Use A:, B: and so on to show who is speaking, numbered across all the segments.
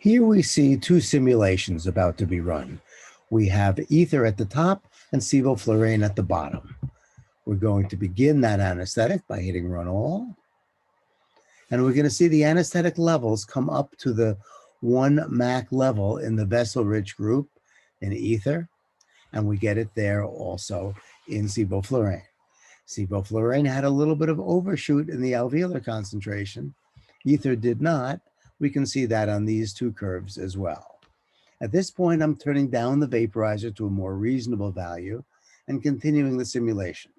A: Here we see two simulations about to be run. We have ether at the top and sevoflurane at the bottom. We're going to begin that anesthetic by hitting run all. And we're going to see the anesthetic levels come up to the 1 MAC level in the vessel-rich group in ether. And we get it there also in sevoflurane. Sevoflurane had a little bit of overshoot in the alveolar concentration. Ether did not. We can see that on these two curves as well. At this point, I'm turning down the vaporizer to a more reasonable value and continuing the simulation.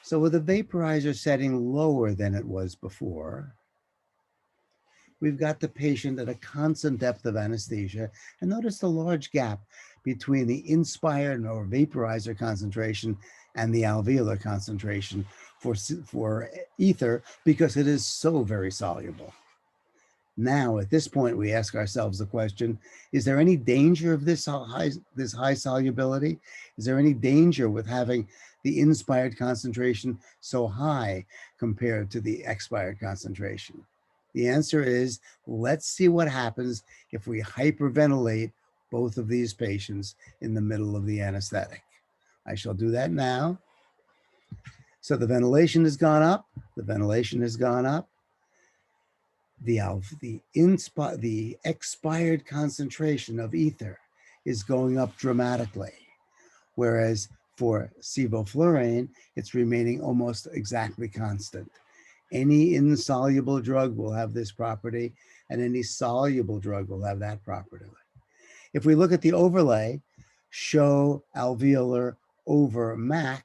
A: So with the vaporizer setting lower than it was before, we've got the patient at a constant depth of anesthesia, and notice the large gap between the inspired or vaporizer concentration and the alveolar concentration for ether, because it is so very soluble. Now, at this point, we ask ourselves the question, is there any danger of this high solubility? Is there any danger with having the inspired concentration so high compared to the expired concentration? The answer is, let's see what happens if we hyperventilate both of these patients in the middle of the anesthetic. I shall do that now. So the ventilation has gone up, the ventilation has gone up. The expired concentration of ether is going up dramatically, whereas for sevoflurane, it's remaining almost exactly constant. Any insoluble drug will have this property, and any soluble drug will have that property. If we look at the overlay, show alveolar over MAC,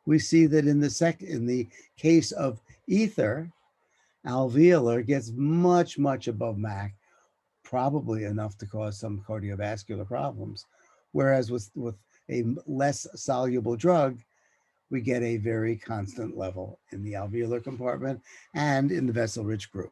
A: we see that in the case of ether, alveolar gets much, much above MAC, probably enough to cause some cardiovascular problems. Whereas with a less soluble drug, we get a very constant level in the alveolar compartment and in the vessel-rich group.